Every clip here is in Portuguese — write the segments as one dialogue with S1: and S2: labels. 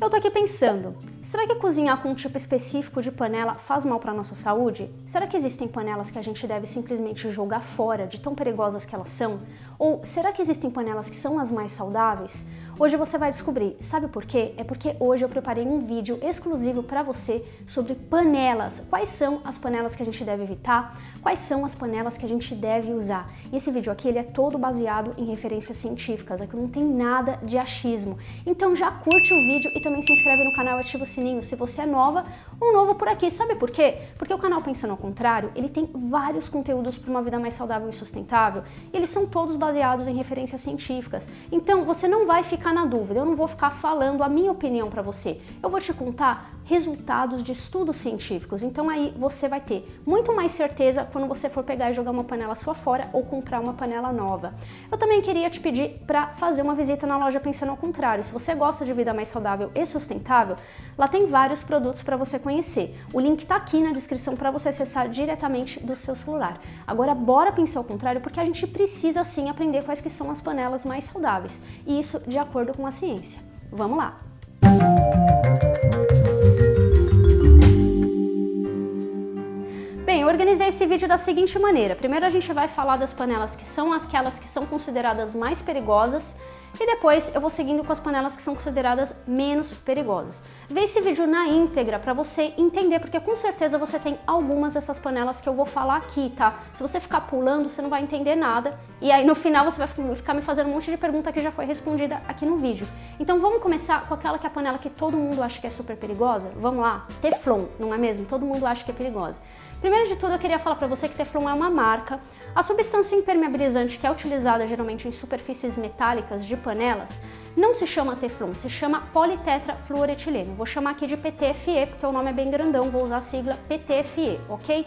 S1: Eu tô aqui pensando, será que cozinhar com um tipo específico de panela faz mal para nossa saúde? Será que existem panelas que a gente deve simplesmente jogar fora de tão perigosas que elas são? Ou será que existem panelas que são as mais saudáveis? Hoje você vai descobrir. Sabe por quê? É porque hoje eu preparei um vídeo exclusivo para você sobre panelas. Quais são as panelas que a gente deve evitar? Quais são as panelas que a gente deve usar? E esse vídeo aqui ele é todo baseado em referências científicas, aqui não tem nada de achismo. Então já curte o vídeo e também se inscreve no canal e ativa o sininho se você é nova ou novo por aqui. Sabe por quê? Porque o canal Pensando ao Contrário, ele tem vários conteúdos para uma vida mais saudável e sustentável. E eles são todos baseados em referências científicas. Então você não vai ficar na dúvida, eu não vou ficar falando a minha opinião para você. Eu vou te contar resultados de estudos científicos. Então aí você vai ter muito mais certeza quando você for pegar e jogar uma panela sua fora ou comprar uma panela nova. Eu também queria te pedir para fazer uma visita na loja Pensando ao Contrário. Se você gosta de vida mais saudável e sustentável, lá tem vários produtos para você conhecer. O link tá aqui na descrição para você acessar diretamente do seu celular. Agora bora pensar ao contrário, porque a gente precisa sim aprender quais que são as panelas mais saudáveis. E isso de acordo com a ciência. Vamos lá! Bem, eu organizei esse vídeo da seguinte maneira. Primeiro a gente vai falar das panelas que são aquelas que são consideradas mais perigosas e depois eu vou seguindo com as panelas que são consideradas menos perigosas. Vê esse vídeo na íntegra para você entender, porque com certeza você tem algumas dessas panelas que eu vou falar aqui, tá? Se você ficar pulando, você não vai entender nada e aí no final você vai ficar me fazendo um monte de pergunta que já foi respondida aqui no vídeo. Então vamos começar com aquela que é a panela que todo mundo acha que é super perigosa? Vamos lá? Teflon, não é mesmo? Todo mundo acha que é perigosa. Primeiro de tudo, eu queria falar para você que Teflon é uma marca. A substância impermeabilizante que é utilizada geralmente em superfícies metálicas de panelas não se chama Teflon, se chama politetrafluoretileno. Vou chamar aqui de PTFE, porque o nome é bem grandão, vou usar a sigla PTFE, ok?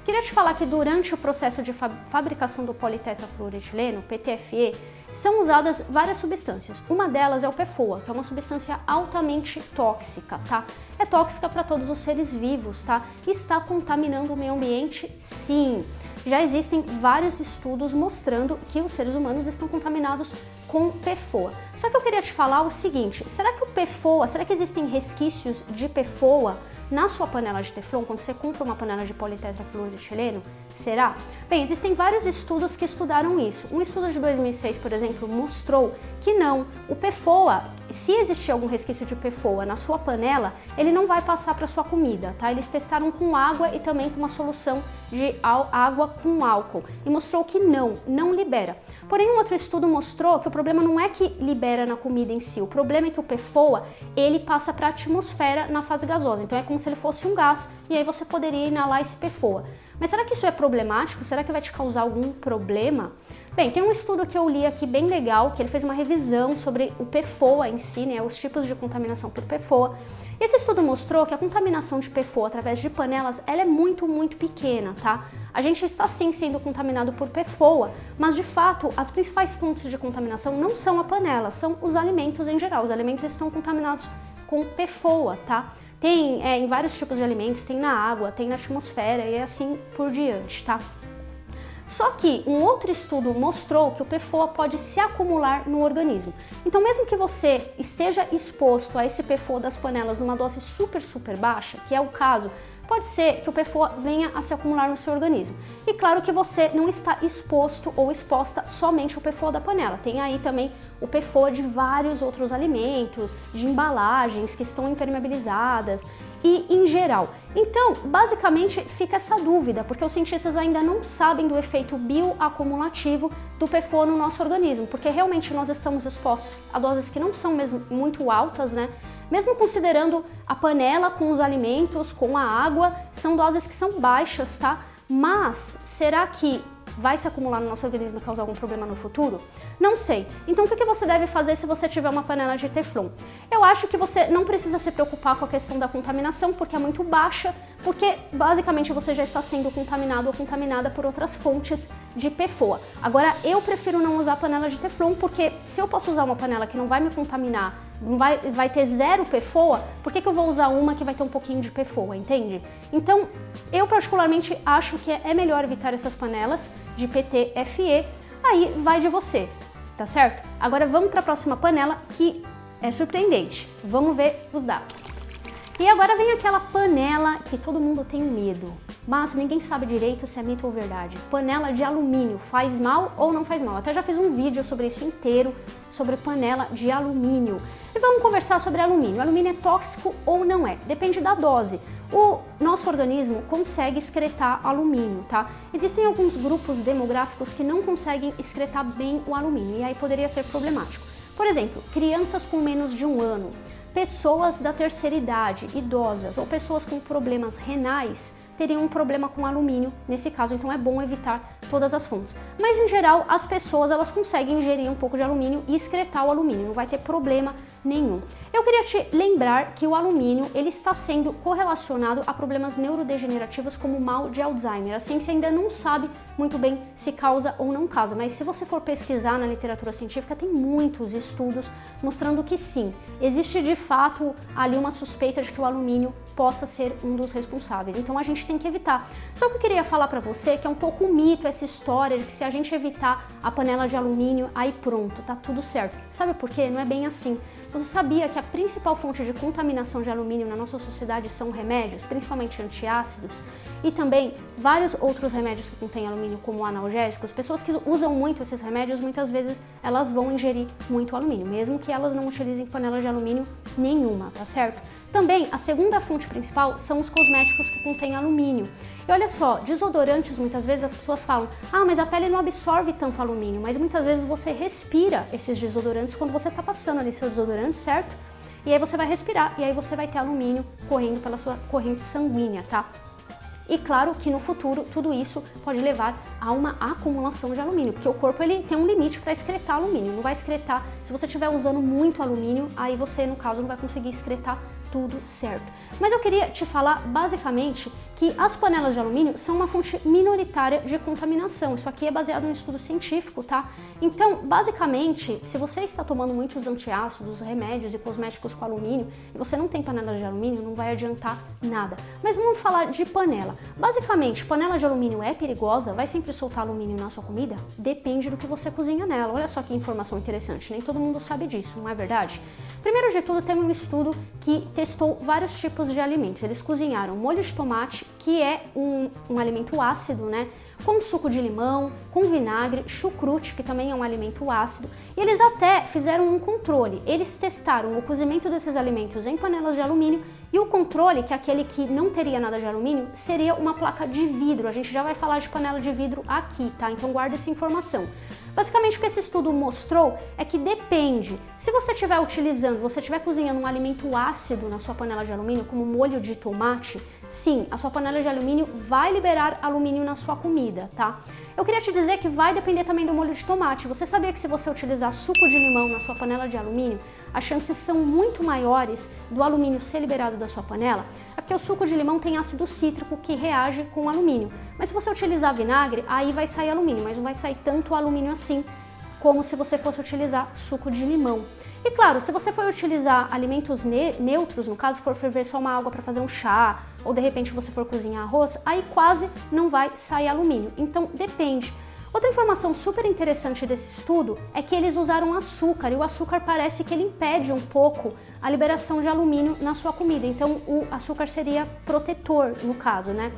S1: Queria te falar que durante o processo de fabricação do politetrafluoretileno, PTFE, são usadas várias substâncias. Uma delas é o PFOA, que é uma substância altamente tóxica, tá? É tóxica para todos os seres vivos, tá? Está contaminando o meio ambiente? Sim. Já existem vários estudos mostrando que os seres humanos estão contaminados com PFOA. Só que eu queria te falar o seguinte, será que existem resquícios de PFOA na sua panela de Teflon, quando você compra uma panela de politetrafluoretileno? Será? Bem, existem vários estudos que estudaram isso. Um estudo de 2006, por exemplo, mostrou que não. O PFOA, se existir algum resquício de PFOA na sua panela, ele não vai passar para sua comida, tá? Eles testaram com água e também com uma solução de água com álcool e mostrou que não libera. Porém, um outro estudo mostrou que o problema não é que libera na comida em si, o problema é que o PFOA, ele passa para a atmosfera na fase gasosa, então é como se ele fosse um gás e aí você poderia inalar esse PFOA. Mas será que isso é problemático? Será que vai te causar algum problema? Bem, tem um estudo que eu li aqui bem legal, que ele fez uma revisão sobre o PFOA em si, né, os tipos de contaminação por PFOA. Esse estudo mostrou que a contaminação de PFOA através de panelas, ela é muito pequena, tá? A gente está sim sendo contaminado por PFOA, mas de fato as principais fontes de contaminação não são a panela, são os alimentos em geral. Os alimentos estão contaminados com PFOA, tá? Tem em vários tipos de alimentos, tem na água, tem na atmosfera e assim por diante, tá? Só que um outro estudo mostrou que o PFOA pode se acumular no organismo. Então mesmo que você esteja exposto a esse PFOA das panelas numa dose super baixa, que é o caso, pode ser que o PFOA venha a se acumular no seu organismo. E claro que você não está exposto ou exposta somente ao PFOA da panela. Tem aí também o PFOA de vários outros alimentos, de embalagens que estão impermeabilizadas e em geral. Então, basicamente, fica essa dúvida, porque os cientistas ainda não sabem do efeito bioacumulativo do PFOA no nosso organismo, porque realmente nós estamos expostos a doses que não são mesmo muito altas, né? Mesmo considerando a panela com os alimentos, com a água, são doses que são baixas, tá? Mas será que vai se acumular no nosso organismo e causar algum problema no futuro? Não sei. Então o que você deve fazer se você tiver uma panela de Teflon? Eu acho que você não precisa se preocupar com a questão da contaminação, porque é muito baixa, porque basicamente você já está sendo contaminado ou contaminada por outras fontes de PFOA. Agora, eu prefiro não usar panela de Teflon, porque se eu posso usar uma panela que não vai me contaminar, vai ter zero PFOA, por que eu vou usar uma que vai ter um pouquinho de PFOA, entende? Então, eu particularmente acho que é melhor evitar essas panelas de PTFE, aí vai de você, tá certo? Agora vamos para a próxima panela, que É surpreendente. Vamos ver os dados. E agora vem aquela panela que todo mundo tem medo, mas ninguém sabe direito se é mito ou verdade. Panela de alumínio faz mal ou não faz mal? Até já fiz um vídeo sobre isso inteiro, sobre panela de alumínio. E vamos conversar sobre alumínio. Alumínio é tóxico ou não é? Depende da dose. O nosso organismo consegue excretar alumínio, tá? Existem alguns grupos demográficos que não conseguem excretar bem o alumínio, e aí poderia ser problemático. Por exemplo, crianças com menos de 1 ano, pessoas da terceira idade, idosas ou pessoas com problemas renais teriam um problema com alumínio nesse caso, então é bom evitar todas as fontes. Mas em geral, as pessoas elas conseguem ingerir um pouco de alumínio e excretar o alumínio, não vai ter problema nenhum. Eu queria te lembrar que o alumínio ele está sendo correlacionado a problemas neurodegenerativos como o mal de Alzheimer. A ciência ainda não sabe muito bem se causa ou não causa, mas se você for pesquisar na literatura científica, tem muitos estudos mostrando que sim, existe de fato ali uma suspeita de que o alumínio possa ser um dos responsáveis. Então a gente tem que evitar. Só que eu queria falar para você que é um pouco mito essa história de que se a gente evitar a panela de alumínio, aí pronto, tá tudo certo. Sabe por quê? Não é bem assim. Você sabia que a principal fonte de contaminação de alumínio na nossa sociedade são remédios, principalmente antiácidos, e também vários outros remédios que contêm alumínio, como analgésicos? Pessoas que usam muito esses remédios, muitas vezes elas vão ingerir muito alumínio, mesmo que elas não utilizem panela de alumínio nenhuma, tá certo? Também, a segunda fonte principal são os cosméticos que contêm alumínio. E olha só, desodorantes, muitas vezes as pessoas falam, ah, mas a pele não absorve tanto alumínio, mas muitas vezes você respira esses desodorantes quando você está passando ali seu desodorante, certo? E aí você vai respirar, e aí você vai ter alumínio correndo pela sua corrente sanguínea, tá? E claro que no futuro tudo isso pode levar a uma acumulação de alumínio, porque o corpo ele tem um limite para excretar alumínio, não vai excretar, se você estiver usando muito alumínio, aí você no caso não vai conseguir excretar tudo certo. Mas eu queria te falar basicamente que as panelas de alumínio são uma fonte minoritária de contaminação. Isso aqui é baseado em um estudo científico, tá? Então, basicamente, se você está tomando muitos antiácidos, remédios e cosméticos com alumínio e você não tem panela de alumínio, não vai adiantar nada. Mas vamos falar de panela. Basicamente, panela de alumínio é perigosa? Vai sempre soltar alumínio na sua comida? Depende do que você cozinha nela. Olha só que informação interessante, nem todo mundo sabe disso, não é verdade? Primeiro de tudo, tem um estudo que testou vários tipos de alimentos. Eles cozinharam molho de tomate, que é um alimento ácido, né? Com suco de limão, com vinagre, chucrute, que também é um alimento ácido. E eles até fizeram um controle. Eles testaram o cozimento desses alimentos em panelas de alumínio e o controle, que é aquele que não teria nada de alumínio, seria uma placa de vidro. A gente já vai falar de panela de vidro aqui, tá? Então guarda essa informação. Basicamente o que esse estudo mostrou é que depende. Se você estiver utilizando, você estiver cozinhando um alimento ácido na sua panela de alumínio, como molho de tomate, sim, a sua panela de alumínio vai liberar alumínio na sua comida, tá? Eu queria te dizer que vai depender também do molho de tomate. Você sabia que se você utilizar suco de limão na sua panela de alumínio, as chances são muito maiores do alumínio ser liberado da sua panela? É porque o suco de limão tem ácido cítrico que reage com o alumínio. Mas se você utilizar vinagre, aí vai sair alumínio, mas não vai sair tanto alumínio assim, como se você fosse utilizar suco de limão. E claro, se você for utilizar alimentos neutros, no caso for ferver só uma água para fazer um chá, ou de repente você for cozinhar arroz, aí quase não vai sair alumínio. Então depende. Outra informação super interessante desse estudo é que eles usaram açúcar, e o açúcar parece que ele impede um pouco a liberação de alumínio na sua comida. Então o açúcar seria protetor no caso, né?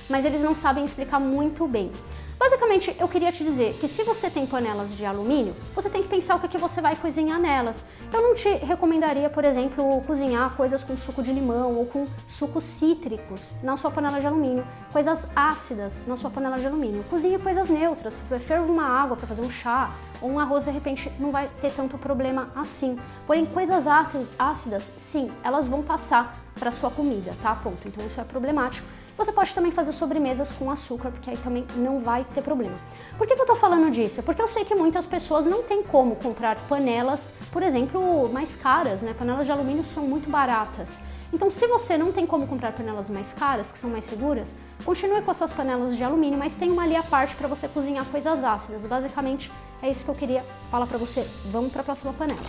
S1: Mas eles não sabem explicar muito bem. Basicamente, eu queria te dizer que se você tem panelas de alumínio, você tem que pensar o que você vai cozinhar nelas. Eu não te recomendaria, por exemplo, cozinhar coisas com suco de limão ou com sucos cítricos na sua panela de alumínio, coisas ácidas na sua panela de alumínio. Cozinhe coisas neutras, ferva uma água para fazer um chá ou um arroz, de repente não vai ter tanto problema assim. Porém, coisas ácidas, sim, elas vão passar para sua comida, tá? Ponto. Então isso é problemático. Você pode também fazer sobremesas com açúcar, porque aí também não vai ter problema. Por que eu tô falando disso? Porque eu sei que muitas pessoas não têm como comprar panelas, por exemplo, mais caras, né? Panelas de alumínio são muito baratas. Então, se você não tem como comprar panelas mais caras, que são mais seguras, continue com as suas panelas de alumínio, mas tem uma ali à parte para você cozinhar coisas ácidas. Basicamente, é isso que eu queria falar para você. Vamos para a próxima panela.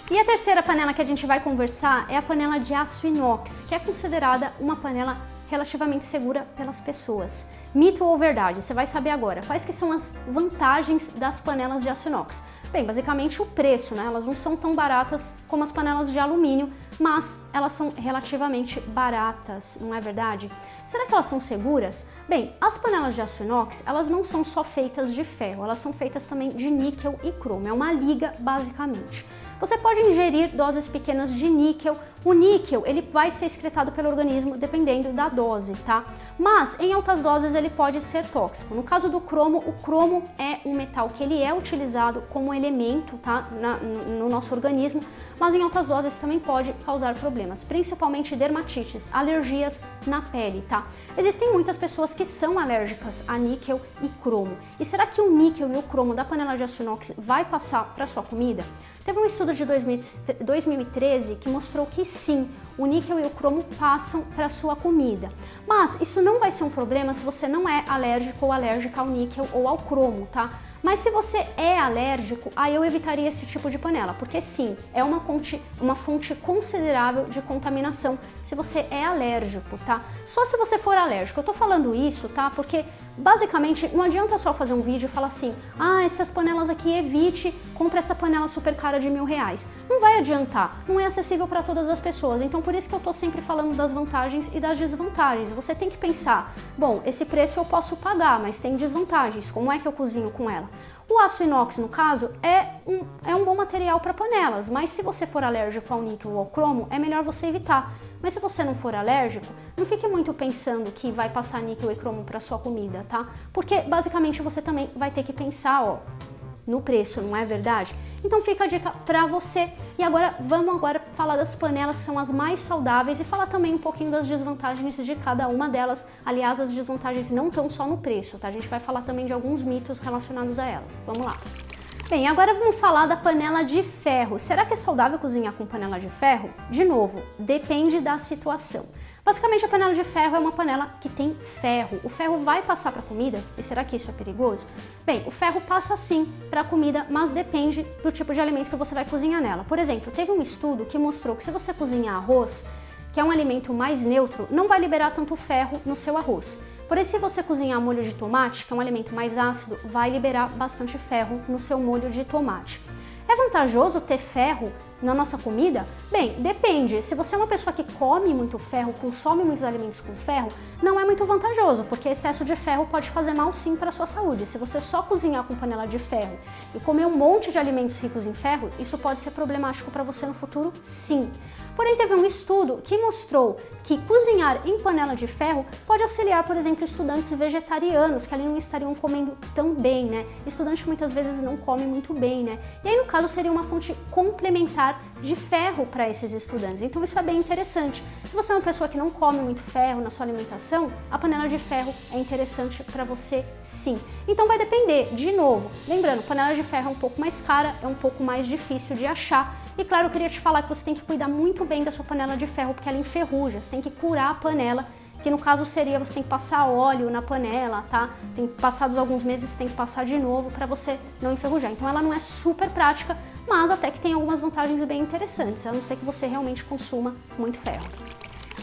S1: E a terceira panela que a gente vai conversar é a panela de aço inox, que é considerada uma panela relativamente segura pelas pessoas. Mito ou verdade? Você vai saber agora. Quais que são as vantagens das panelas de aço inox? Bem, basicamente o preço, né? Elas não são tão baratas como as panelas de alumínio, mas elas são relativamente baratas, não é verdade? Será que elas são seguras? Bem, as panelas de aço inox, elas não são só feitas de ferro, elas são feitas também de níquel e cromo, é uma liga basicamente. Você pode ingerir doses pequenas de níquel. O níquel, ele vai ser excretado pelo organismo dependendo da dose, tá? Mas em altas doses ele pode ser tóxico. No caso do cromo, o cromo é um metal que ele é utilizado como elemento, tá? No nosso organismo, mas em altas doses também pode causar problemas, principalmente dermatites, alergias na pele, tá? Existem muitas pessoas que são alérgicas a níquel e cromo. E será que o níquel e o cromo da panela de aço inox vai passar para sua comida? Teve um estudo de 2013 que mostrou que sim, o níquel e o cromo passam para sua comida. Mas isso não vai ser um problema se você não é alérgico ou alérgica ao níquel ou ao cromo, tá? Mas se você é alérgico, aí eu evitaria esse tipo de panela, porque sim, é uma fonte considerável de contaminação se você é alérgico, tá? Só se você for alérgico. Eu tô falando isso, tá? Porque basicamente não adianta só fazer um vídeo e falar assim, essas panelas aqui, evite, compre essa panela super cara de R$1000. Não vai adiantar, não é acessível para todas as pessoas. Então por isso que eu tô sempre falando das vantagens e das desvantagens. Você tem que pensar, bom, esse preço eu posso pagar, mas tem desvantagens, como é que eu cozinho com ela? O aço inox, no caso, é um bom material para panelas, mas se você for alérgico ao níquel ou ao cromo, é melhor você evitar. Mas se você não for alérgico, não fique muito pensando que vai passar níquel e cromo para sua comida, tá? Porque basicamente você também vai ter que pensar, ó, no preço, não é verdade? Então fica a dica para você. E vamos falar das panelas que são as mais saudáveis e falar também um pouquinho das desvantagens de cada uma delas. Aliás, as desvantagens não estão só no preço, tá? A gente vai falar também de alguns mitos relacionados a elas. Vamos lá. Bem, agora vamos falar da panela de ferro. Será que é saudável cozinhar com panela de ferro? De novo, depende da situação. Basicamente, a panela de ferro é uma panela que tem ferro. O ferro vai passar para a comida? E será que isso é perigoso? Bem, o ferro passa sim para a comida, mas depende do tipo de alimento que você vai cozinhar nela. Por exemplo, teve um estudo que mostrou que se você cozinhar arroz, que é um alimento mais neutro, não vai liberar tanto ferro no seu arroz. Porém, se você cozinhar molho de tomate, que é um alimento mais ácido, vai liberar bastante ferro no seu molho de tomate. É vantajoso ter ferro na nossa comida? Bem, depende. Se você é uma pessoa que come muito ferro, consome muitos alimentos com ferro, não é muito vantajoso, porque excesso de ferro pode fazer mal sim para a sua saúde. Se você só cozinhar com panela de ferro e comer um monte de alimentos ricos em ferro, isso pode ser problemático para você no futuro, sim. Porém, teve um estudo que mostrou que cozinhar em panela de ferro pode auxiliar, por exemplo, estudantes vegetarianos, que ali não estariam comendo tão bem, né? Estudante muitas vezes não come muito bem, né? E aí, no caso, seria uma fonte complementar de ferro para esses estudantes. Então isso é bem interessante. Se você é uma pessoa que não come muito ferro na sua alimentação, a panela de ferro é interessante para você sim. Então vai depender, de novo, lembrando, panela de ferro é um pouco mais cara, é um pouco mais difícil de achar. E claro, eu queria te falar que você tem que cuidar muito bem da sua panela de ferro, porque ela enferruja, você tem que curar a panela, que no caso seria, você tem que passar óleo na panela, tá? Passados alguns meses, você tem que passar de novo para você não enferrujar. Então ela não é super prática, mas até que tem algumas vantagens bem interessantes, a não ser que você realmente consuma muito ferro.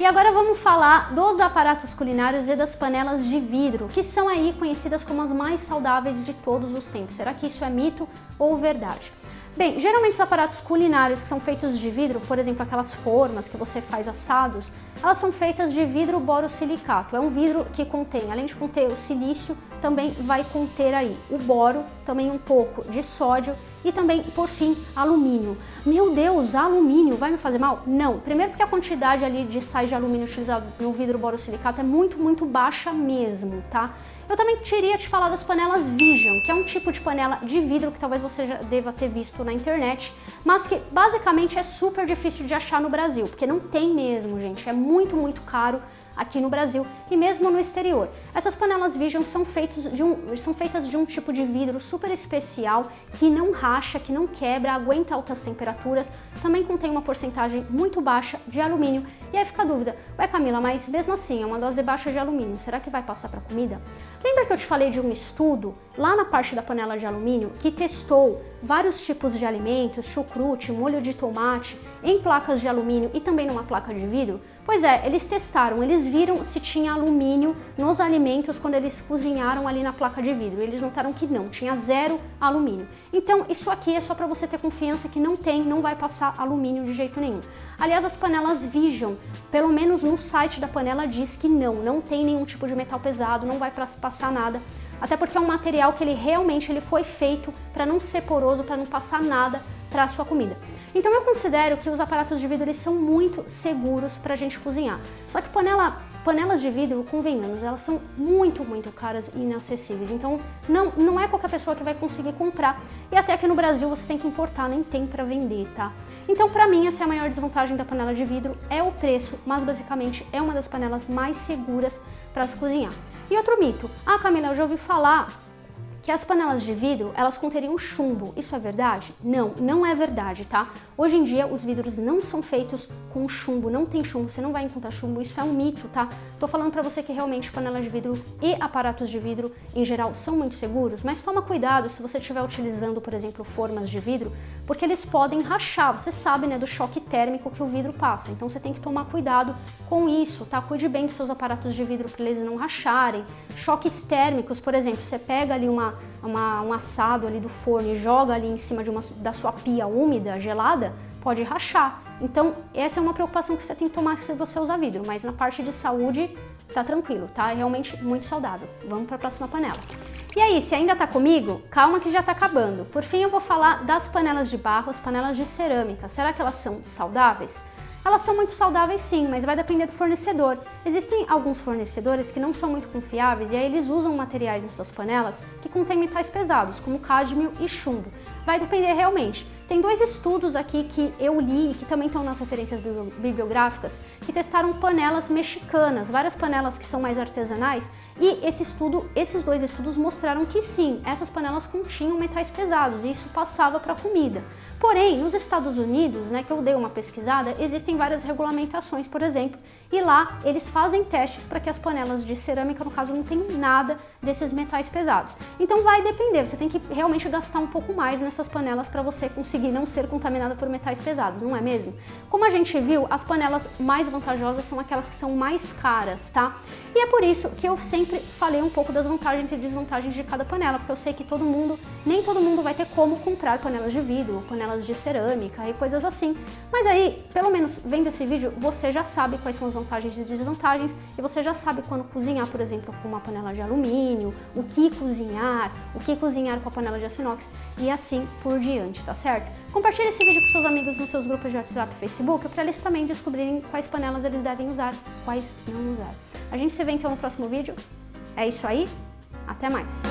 S1: E agora vamos falar dos aparatos culinários e das panelas de vidro, que são aí conhecidas como as mais saudáveis de todos os tempos. Será que isso é mito ou verdade? Bem, geralmente os aparatos culinários que são feitos de vidro, por exemplo, aquelas formas que você faz assados, elas são feitas de vidro borosilicato. É um vidro que contém, além de conter o silício, também vai conter aí o boro, também um pouco de sódio e também, por fim, alumínio. Meu Deus, alumínio vai me fazer mal? Não. Primeiro porque a quantidade ali de sais de alumínio utilizado no vidro borosilicato é muito, muito baixa mesmo, tá? Eu também queria te falar das panelas Vision, que é um tipo de panela de vidro que talvez você já deva ter visto na internet, mas que basicamente é super difícil de achar no Brasil, porque não tem mesmo, gente, é muito, muito caro aqui no Brasil e mesmo no exterior. Essas panelas Vision são feitas de um tipo de vidro super especial que não racha, que não quebra, aguenta altas temperaturas, também contém uma porcentagem muito baixa de alumínio. E aí fica a dúvida, ué Camila, mas mesmo assim é uma dose baixa de alumínio, será que vai passar para comida? Lembra que eu te falei de um estudo lá na parte da panela de alumínio que testou vários tipos de alimentos, chucrute, molho de tomate, em placas de alumínio e também numa placa de vidro? Pois é, eles testaram, eles viram se tinha alumínio nos alimentos quando eles cozinharam ali na placa de vidro. Eles notaram que não, tinha 0 alumínio. Então isso aqui é só para você ter confiança que não vai passar alumínio de jeito nenhum. Aliás, as panelas Vision, pelo menos no site da panela diz que não tem nenhum tipo de metal pesado, não vai passar nada. Até porque é um material que ele realmente foi feito para não ser poroso, para não passar nada para a sua comida. Então eu considero que os aparatos de vidro eles são muito seguros para a gente cozinhar. Só que panelas de vidro, convenhamos, elas são muito caras e inacessíveis. Então não é qualquer pessoa que vai conseguir comprar. E até aqui no Brasil você tem que importar, nem tem para vender, tá? Então para mim essa é a maior desvantagem da panela de vidro, é o preço, mas basicamente é uma das panelas mais seguras para se cozinhar. E outro mito, Camila, eu já ouvi falar que as panelas de vidro, elas conteriam chumbo. Isso é verdade? Não é verdade, tá? Hoje em dia, os vidros não são feitos com chumbo, não tem chumbo, você não vai encontrar chumbo, isso é um mito, tá? Tô falando pra você que realmente panelas de vidro e aparatos de vidro, em geral, são muito seguros, mas toma cuidado se você estiver utilizando, por exemplo, formas de vidro, porque eles podem rachar, você sabe, né, do choque térmico que o vidro passa, então você tem que tomar cuidado com isso, tá? Cuide bem dos seus aparatos de vidro para eles não racharem. Choques térmicos, por exemplo, você pega ali um assado ali do forno e joga ali em cima da sua pia úmida, gelada, pode rachar. Então, essa é uma preocupação que você tem que tomar se você usar vidro, mas na parte de saúde tá tranquilo, tá? É realmente muito saudável. Vamos para a próxima panela. E aí, se ainda tá comigo, calma que já tá acabando. Por fim, eu vou falar das panelas de barro, as panelas de cerâmica. Será que elas são saudáveis? Elas são muito saudáveis sim, mas vai depender do fornecedor. Existem alguns fornecedores que não são muito confiáveis e aí eles usam materiais nessas panelas que contêm metais pesados, como cádmio e chumbo. Vai depender realmente. Tem 2 estudos aqui que eu li e que também estão nas referências bibliográficas que testaram panelas mexicanas, várias panelas que são mais artesanais, e esses 2 estudos mostraram que sim, essas panelas continham metais pesados e isso passava para a comida. Porém, nos Estados Unidos, né, que eu dei uma pesquisada, existem várias regulamentações, por exemplo, e lá eles fazem testes para que as panelas de cerâmica, no caso, não tenham nada desses metais pesados. Então vai depender, você tem que realmente gastar um pouco mais nessas panelas para você conseguir não ser contaminada por metais pesados, não é mesmo? Como a gente viu, as panelas mais vantajosas são aquelas que são mais caras, tá? E é por isso que eu sempre falei um pouco das vantagens e desvantagens de cada panela, porque eu sei que nem todo mundo vai ter como comprar panelas de vidro, panelas de cerâmica e coisas assim. Mas aí, pelo menos vendo esse vídeo, você já sabe quais são as vantagens e desvantagens e você já sabe quando cozinhar, por exemplo, com uma panela de alumínio, o que cozinhar com a panela de aço inox e assim por diante, tá certo? Compartilhe esse vídeo com seus amigos nos seus grupos de WhatsApp e Facebook para eles também descobrirem quais panelas eles devem usar, quais não usar. A gente se vê então no próximo vídeo. É isso aí, até mais!